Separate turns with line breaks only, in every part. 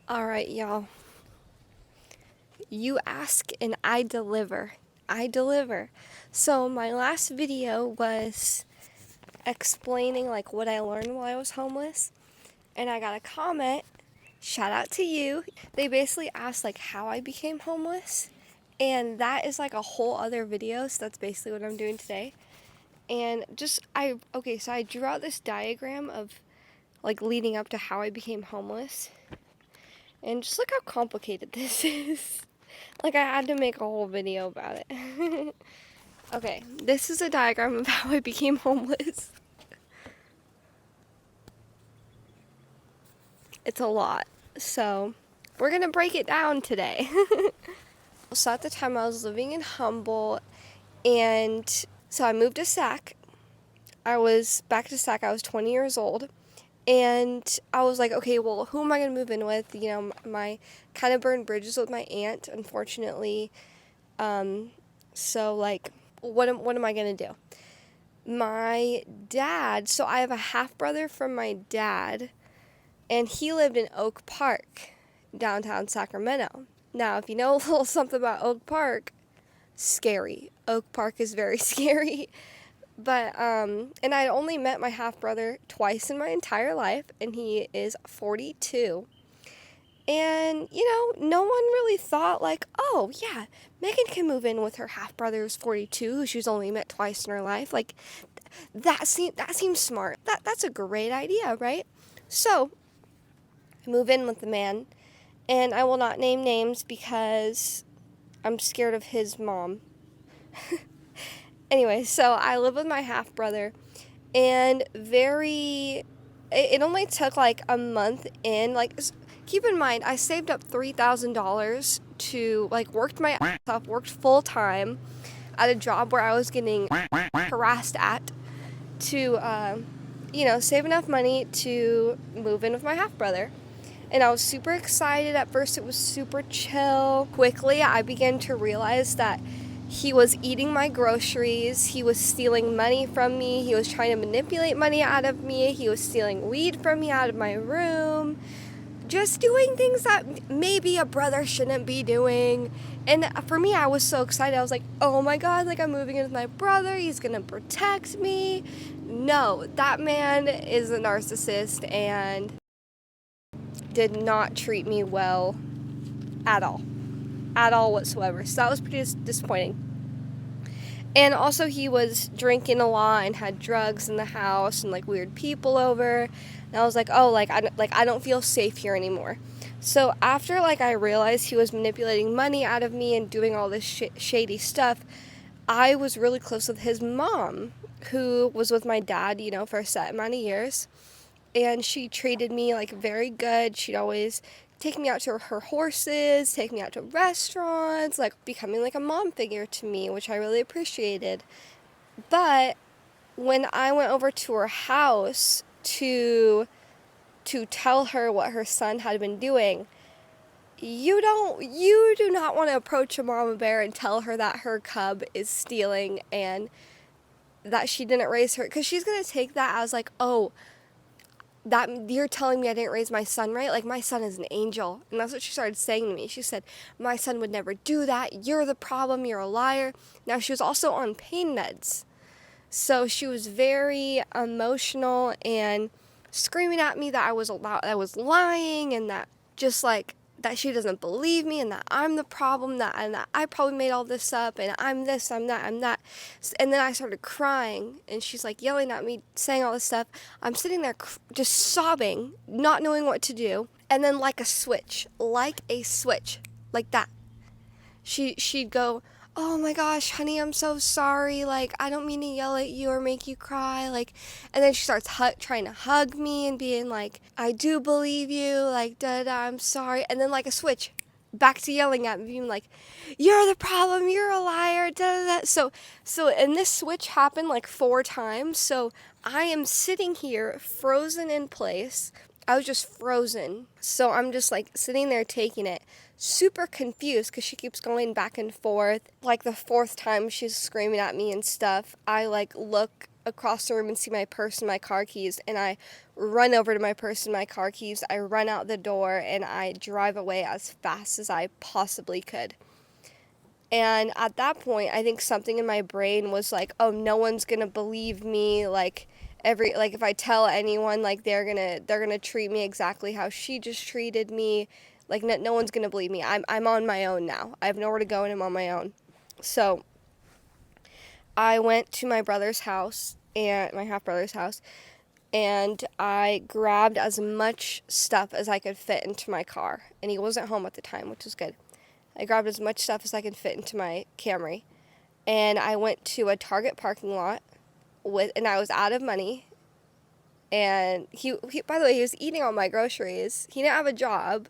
All right, y'all. You ask and I deliver. I deliver. So my last video was explaining like what I learned while I was homeless, and I got a comment. Shout out to you. They basically asked like how I became homeless, and that is like a whole other video. So that's basically what I'm doing today. And so I drew out this diagram of like leading up to how I became homeless. And just look how complicated this is. Like, I had to make a whole video about it. Okay, this is a diagram of how I became homeless. It's a lot. So, we're gonna break it down today. So, at the time, I was living in Humboldt, and so I moved to Sac. I was back to Sac, I was 20 years old. And I was like, okay, well, who am I going to move in with? You know, my kind of burned bridges with my aunt, unfortunately. So, like, what am I going to do? My dad, so I have a half brother from my dad, and he lived in Oak Park, downtown Sacramento. Now, if you know a little something about Oak Park, scary. Oak Park is very scary. But, and I only met my half brother twice in my entire life, and he is 42. And, you know, no one really thought, like, oh, yeah, Megan can move in with her half brother who's 42, who she's only met twice in her life. Like, that seems smart. That's a great idea, right? So, I move in with the man, and I will not name names because I'm scared of his mom. Anyway, so I live with my half brother, and it only took like a month in. Like, keep in mind, I saved up $3,000 to like worked my ass off, worked full time at a job where I was getting harassed at to, save enough money to move in with my half brother. And I was super excited. At first, it was super chill. Quickly, I began to realize that he was eating my groceries. He was stealing money from me. He was trying to manipulate money out of me. He was stealing weed from me out of my room. Just doing things that maybe a brother shouldn't be doing. And for me, I was so excited. I was like, oh my God, like I'm moving in with my brother. He's going to protect me. No, that man is a narcissist and did not treat me well at all whatsoever. So that was pretty disappointing. And also he was drinking a lot and had drugs in the house and like weird people over. And I was like, oh, I don't feel safe here anymore. So after like I realized he was manipulating money out of me and doing all this shady stuff, I was really close with his mom, who was with my dad, you know, for a set amount of years. And she treated me like very good. She'd always take me out to her horses, take me out to restaurants, like becoming like a mom figure to me, which I really appreciated. But when I went over to her house to tell her what her son had been doing, you do not want to approach a mama bear and tell her that her cub is stealing and that she didn't raise her, because she's going to take that as like, oh, that you're telling me I didn't raise my son right? Like, my son is an angel. And that's what she started saying to me. She said, my son would never do that. You're the problem. You're a liar. Now, she was also on pain meds. So she was very emotional and screaming at me that I was lying, and that just like that she doesn't believe me, and that I'm the problem, and that I probably made all this up, and I'm this, I'm that, I'm that. And then I started crying, and she's like yelling at me, saying all this stuff. I'm sitting there just sobbing, not knowing what to do. And then like a switch, like that, she'd go, oh my gosh, honey, I'm so sorry. Like, I don't mean to yell at you or make you cry. Like, and then she starts trying to hug me and being like, I do believe you. Like, I'm sorry. And then like a switch, back to yelling at me, being like, you're the problem. You're a liar. And this switch happened like 4 times. So I am sitting here frozen in place. I was just frozen. So I'm just like sitting there taking it, super confused because she keeps going back and forth. Like the 4th time she's screaming at me and stuff, I like look across the room and see my purse and my car keys, and I run over to my purse and my car keys. I run out the door and I drive away as fast as I possibly could. And at that point, I think something in my brain was like, oh, no one's gonna believe me. Like if I tell anyone, like they're gonna treat me exactly how she just treated me. Like no one's gonna believe me. I'm on my own now. I have nowhere to go and I'm on my own. So I went to my brother's house, and my half brother's house, and I grabbed as much stuff as I could fit into my car. And he wasn't home at the time, which was good. I grabbed as much stuff as I could fit into my Camry, and I went to a Target parking lot and I was out of money. And he by the way, he was eating all my groceries. He didn't have a job,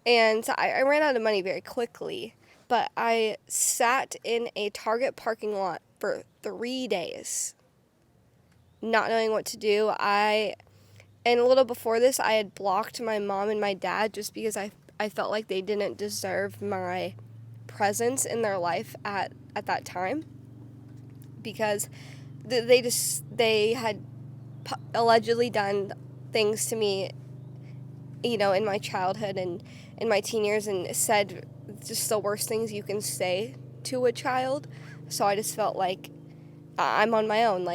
and so I ran out of money very quickly. But I sat in a Target parking lot for 3 days, not knowing what to do. And a little before this, I had blocked my mom and my dad just because I felt like they didn't deserve my presence in their life at that time, because they had allegedly done things to me, in my childhood and in my teen years, and said just the worst things you can say to a child. So I just felt like I'm on my own.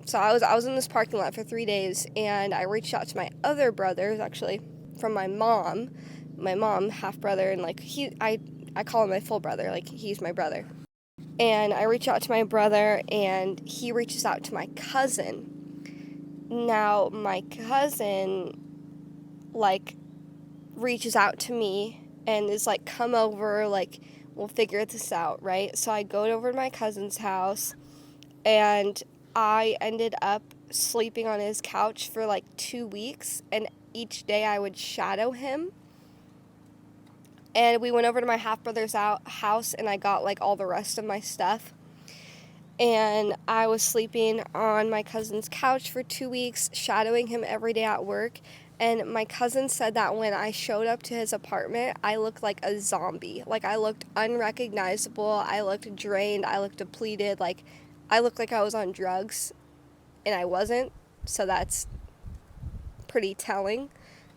So I was in this parking lot for 3 days, and I reached out to my other brothers, actually from my mom, half brother, and I call him my full brother, like he's my brother. And I reach out to my brother, and he reaches out to my cousin. Now my cousin reaches out to me and is like, come over, we'll figure this out, right? So I go over to my cousin's house, and I ended up sleeping on his couch for 2 weeks, and each day I would shadow him. And we went over to my half brother's house, and I got all the rest of my stuff. And I was sleeping on my cousin's couch for 2 weeks, shadowing him every day at work. And my cousin said that when I showed up to his apartment, I looked like a zombie. I looked unrecognizable. I looked drained. I looked depleted. I looked like I was on drugs, and I wasn't. So that's pretty telling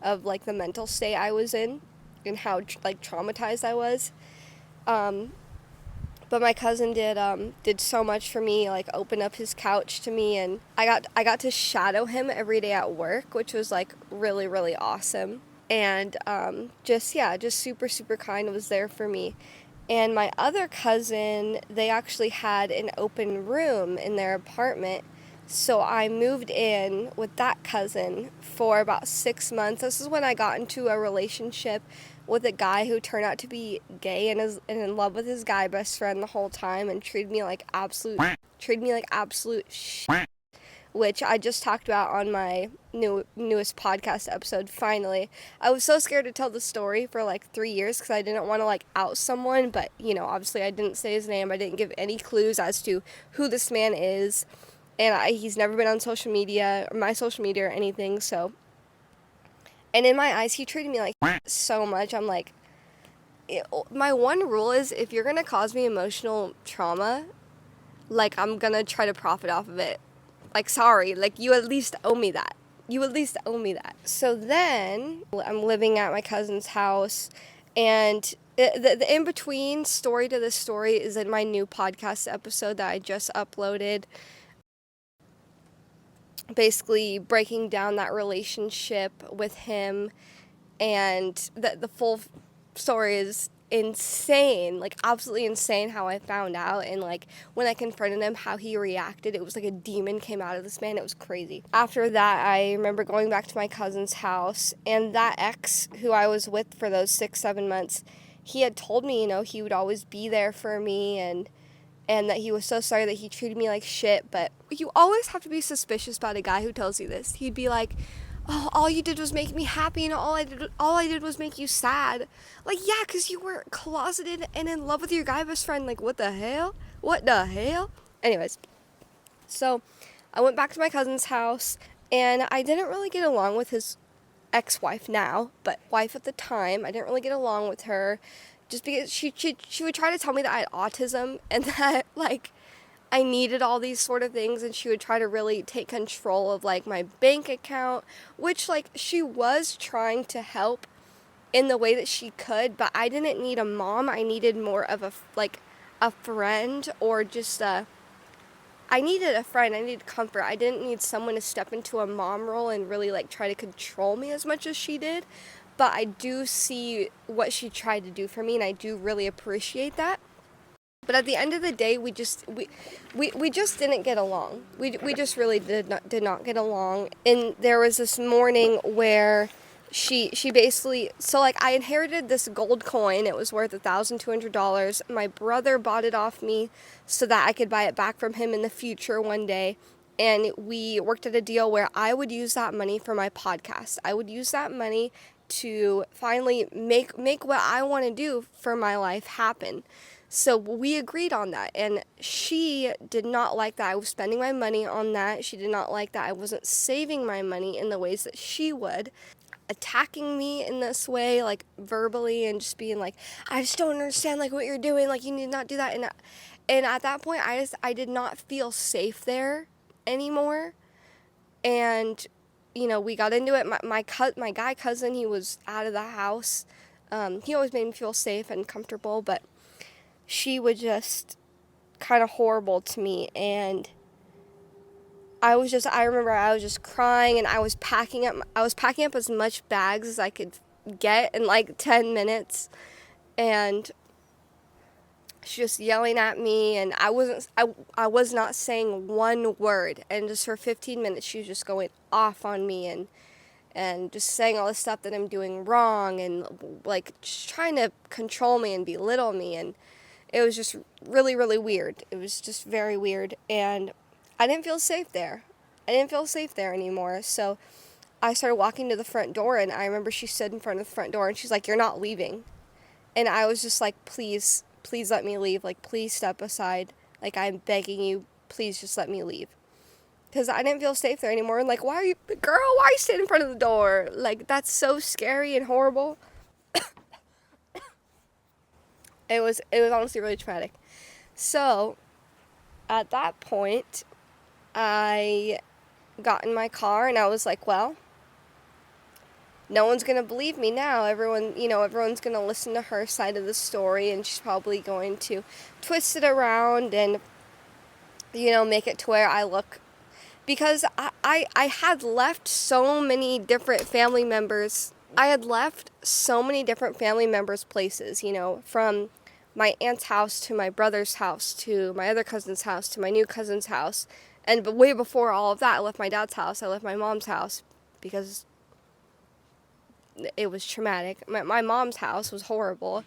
of the mental state I was in and how traumatized I was. But my cousin did so much for me, open up his couch to me, and I got to shadow him every day at work, which was really, really awesome. And just super, super kind, was there for me. And my other cousin, they actually had an open room in their apartment. So I moved in with that cousin for about 6 months. This is when I got into a relationship with a guy who turned out to be gay and is in love with his guy best friend the whole time, and treated me like absolute shit, which I just talked about on my newest podcast episode. Finally, I was so scared to tell the story for 3 years because I didn't want to out someone, but obviously I didn't say his name. I didn't give any clues as to who this man is, and he's never been on social media or my social media or anything. So, and in my eyes, he treated me so much. I'm my one rule is, if you're gonna cause me emotional trauma, I'm gonna try to profit off of it. Sorry, you at least owe me that. So then I'm living at my cousin's house, and the in-between story to this story is in my new podcast episode that I just uploaded, basically breaking down that relationship with him. And the full story is insane, absolutely insane, how I found out. And when I confronted him, how he reacted, it was like a demon came out of this man. It was crazy. After that, I remember going back to my cousin's house, and that ex who I was with for those 6-7 months, he had told me, he would always be there for me, and that he was so sorry that he treated me like shit. But you always have to be suspicious about a guy who tells you this. He'd be like, oh, all you did was make me happy, and all I did was make you sad. Yeah, because you were closeted and in love with your guy best friend. What the hell? Anyways, so I went back to my cousin's house, and I didn't really get along with his ex-wife now, but wife at the time. I didn't really get along with her, just because she would try to tell me that I had autism, and that I needed all these sort of things, and she would try to really take control of like my bank account, which like she was trying to help in the way that she could, but I didn't need a mom. I needed more of a friend, or just I needed a friend. I needed comfort. I didn't need someone to step into a mom role and really like try to control me as much as she did. But I do see what she tried to do for me, and I do really appreciate that. But at the end of the day, we just didn't get along. We just really did not get along. And there was this morning where she basically, so like I inherited this gold coin. It was worth $1,200. My brother bought it off me so that I could buy it back from him in the future one day. And we worked at a deal where I would use that money for my podcast. I would use that money to finally make what I want to do for my life happen. So we agreed on that, and she did not like that I was spending my money on that. She did not like that I wasn't saving my money in the ways that she would, attacking me in this way, like verbally, and just being like, I just don't understand like what you're doing, like you need to not do that. And at that point, I did not feel safe there anymore. And we got into it. My guy cousin, he was out of the house. He always made me feel safe and comfortable, but she was just kind of horrible to me. And I remember I was just crying, and I was packing up as much bags as I could get in like 10 minutes. And she just yelling at me, and I was not saying one word. And just for 15 minutes, she was just going off on me, and just saying all this stuff that I'm doing wrong, and like just trying to control me and belittle me. And it was just really, really weird. It was just very weird, and I didn't feel safe there. I didn't feel safe there anymore. So I started walking to the front door, and I remember she stood in front of the front door, and she's like, "You're not leaving." And I was just like, please let me leave. Like, please step aside. Like, I'm begging you, please just let me leave. Because I didn't feel safe there anymore. And like, why are you standing in front of the door? Like, that's so scary and horrible. It was honestly really traumatic. So at that point, I got in my car, and I was like, well, no one's going to believe me now. Everyone's going to listen to her side of the story, and she's probably going to twist it around and, make it to where I look. Because I had left so many different family members. Places, from my aunt's house to my brother's house to my other cousin's house to my new cousin's house. But way before all of that, I left my dad's house. I left my mom's house because it was traumatic. My mom's house was horrible.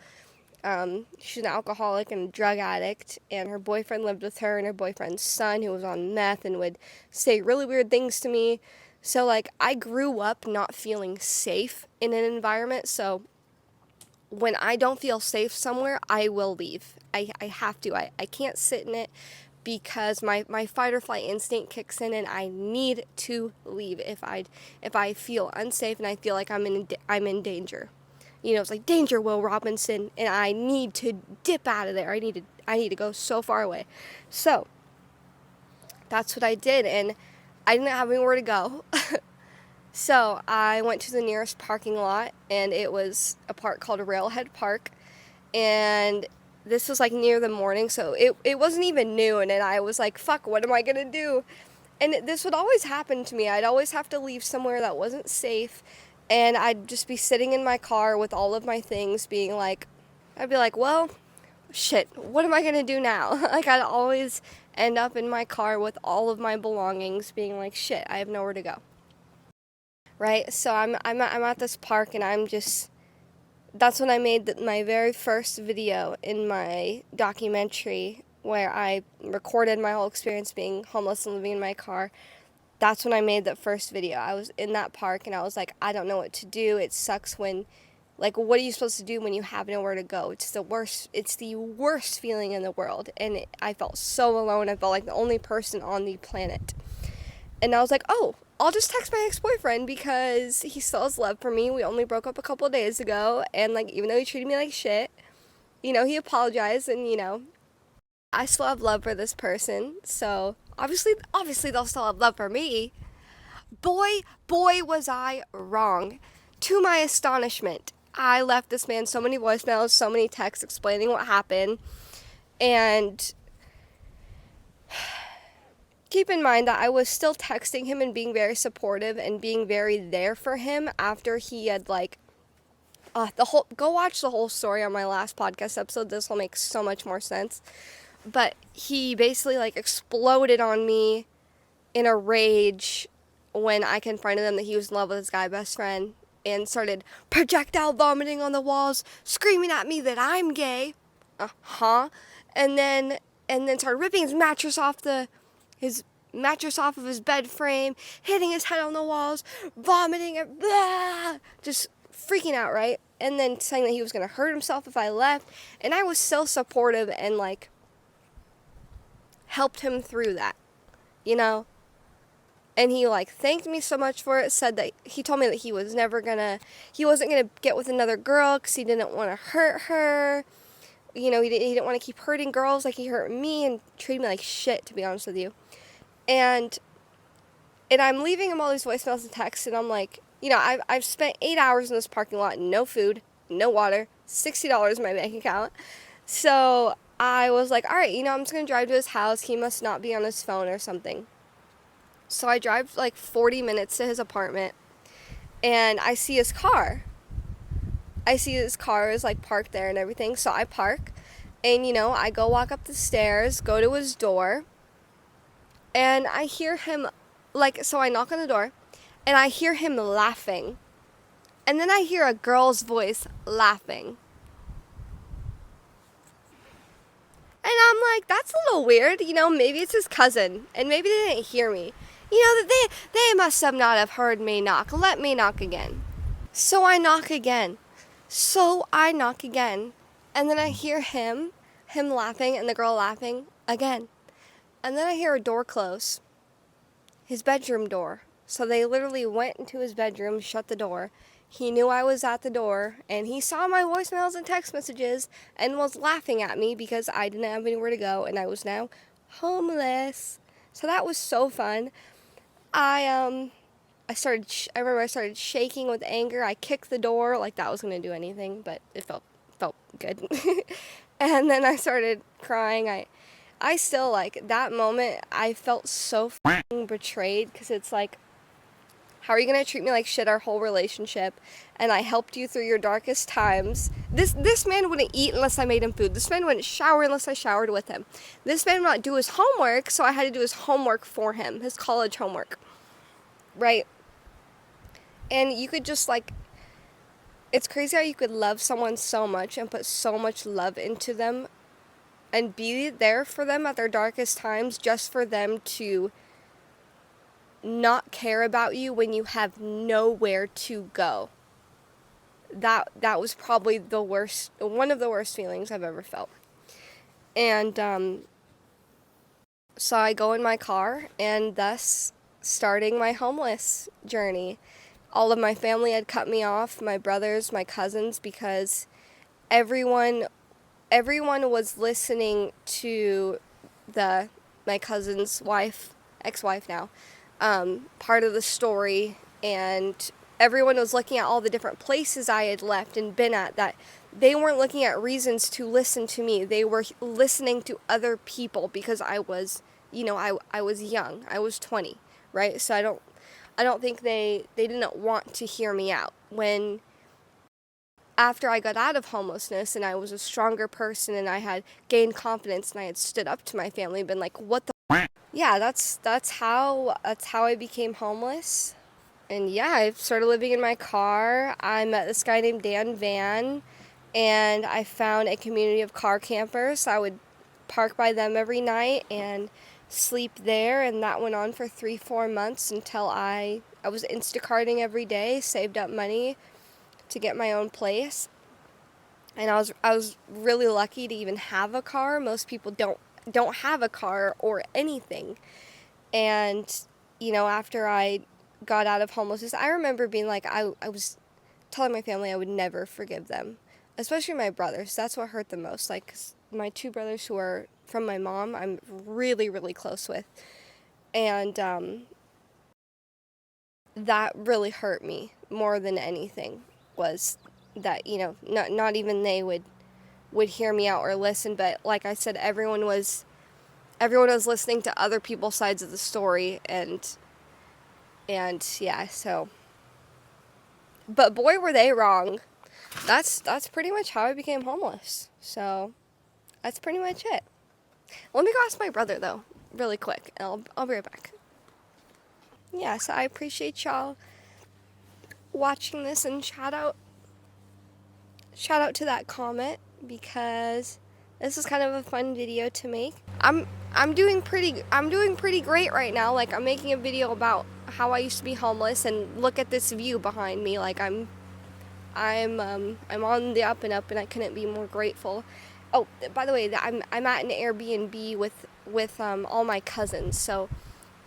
She's an alcoholic and a drug addict, and her boyfriend lived with her, and her boyfriend's son, who was on meth and would say really weird things to me. So, like, I grew up not feeling safe in an environment. So when I don't feel safe somewhere, I will leave. I have to. I can't sit in it, because my fight or flight instinct kicks in, and I need to leave if I feel unsafe and I feel like I'm in danger. It's like, danger, Will Robinson, and I need to dip out of there. I need to go so far away. So that's what I did, and I didn't have anywhere to go. So I went to the nearest parking lot, and it was a park called Railhead Park, and this was like near the morning, so it wasn't even noon, and I was like, fuck, what am I gonna do? And this would always happen to me. I'd always have to leave somewhere that wasn't safe, and I'd just be sitting in my car with all of my things, I'd be like, well, shit, what am I gonna do now? Like, I'd always end up in my car with all of my belongings, being like, shit, I have nowhere to go. Right? So I'm at this park, and that's when I made my very first video in my documentary, where I recorded my whole experience being homeless and living in my car. That's when I made that first video. I was in that park, and I was like, I don't know what to do. It sucks when, like, what are you supposed to do when you have nowhere to go? It's the worst feeling in the world. And I felt so alone. I felt like the only person on the planet. And I was like, oh, I'll just text my ex-boyfriend, because he still has love for me. We only broke up a couple of days ago, and like, even though he treated me like shit, he apologized, and I still have love for this person, so obviously they'll still have love for me. Boy, was I wrong. To my astonishment, I left this man so many voicemails, so many texts explaining what happened, and keep in mind that I was still texting him and being very supportive and being very there for him after he had go watch the whole story on my last podcast episode. This will make so much more sense. But he basically exploded on me in a rage when I confronted him that he was in love with his guy best friend, and started projectile vomiting on the walls, screaming at me that I'm gay. And then started ripping his mattress off of his bed frame, hitting his head on the walls, vomiting, and blah, just freaking out, right? And then saying that he was going to hurt himself if I left. And I was so supportive and helped him through that, you know? And he thanked me so much for it, said that he told me that he wasn't gonna get with another girl because he didn't want to hurt her. You know, he didn't want to keep hurting girls like he hurt me and treated me like shit, to be honest with you. And I'm leaving him all these voicemails and texts, and I'm like, I've spent 8 hours in this parking lot, no food, no water, $60 in my bank account. So I was like, all right, I'm just going to drive to his house. He must not be on his phone or something. So I drive 40 minutes to his apartment, and I see his car. Is parked there and everything. So I park, and I go walk up the stairs, go to his door, and I hear him, so I knock on the door, and I hear him laughing. And then I hear a girl's voice laughing. And I'm like, that's a little weird, maybe it's his cousin, and maybe they didn't hear me. They must have not have heard me knock. Let me knock again. So I knock again. And then I hear him laughing and the girl laughing again. And then I hear a door close. His bedroom door. So they literally went into his bedroom, shut the door. He knew I was at the door, and he saw my voicemails and text messages and was laughing at me because I didn't have anywhere to go and I was now homeless. So that was so fun. I remember I started shaking with anger. I kicked the door like that was going to do anything, but it felt good. And then I started crying. I still, that moment, I felt so f***ing betrayed, because it's how are you going to treat me like shit our whole relationship? And I helped you through your darkest times. This man wouldn't eat unless I made him food. This man wouldn't shower unless I showered with him. This man would not do his homework, so I had to do his homework for him, his college homework. Right? And you could just, it's crazy how you could love someone so much and put so much love into them and be there for them at their darkest times just for them to not care about you when you have nowhere to go. That was probably one of the worst feelings I've ever felt. And so I go in my car, and thus starting my homeless journey. All of my family had cut me off, my brothers, my cousins, because everyone was listening to my cousin's ex-wife now, part of the story, and everyone was looking at all the different places I had left and been at that they weren't looking at reasons to listen to me. They were listening to other people because I was, I was young. I was 20, right? So I don't think they didn't want to hear me out. When after I got out of homelessness and I was a stronger person and I had gained confidence and I had stood up to my family and been like, what the yeah, that's how I became homeless. And yeah, I started living in my car. I met this guy named Dan Van, and I found a community of car campers. I would park by them every night and sleep there, and that went on for 3-4 months until I was Instacarting every day, saved up money to get my own place. And I was really lucky to even have a car. Most people don't have a car or anything. And after I got out of homelessness, I remember being I was telling my family I would never forgive them, especially my brothers. That's what hurt the most. 'Cause my 2 brothers who are from my mom, I'm really, really close with. And that really hurt me more than anything, was that, not even they would hear me out or listen, but like I said, everyone was listening to other people's sides of the story, and yeah, so, but boy were they wrong. That's pretty much how I became homeless. So that's pretty much it. Let me go ask my brother though, really quick, and I'll be right back. Yeah, so I appreciate y'all watching this, and shout out to that comment, because this is kind of a fun video to make. I'm doing pretty great right now. Like, I'm making a video about how I used to be homeless, and look at this view behind me. Like, I'm on the up and up, and I couldn't be more grateful. Oh, by the way, I'm at an Airbnb with all my cousins. So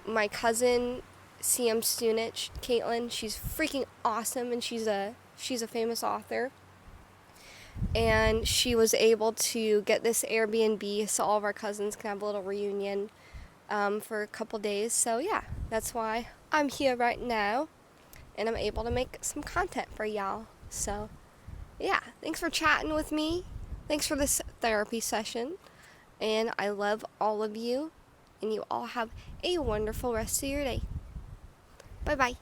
my cousin CM Stunich, Caitlin, she's freaking awesome, and she's a famous author. And she was able to get this Airbnb so all of our cousins can have a little reunion for a couple days. So yeah, that's why I'm here right now, and I'm able to make some content for y'all. So yeah, thanks for chatting with me. Thanks for this therapy session. And I love all of you. And you all have a wonderful rest of your day. Bye bye.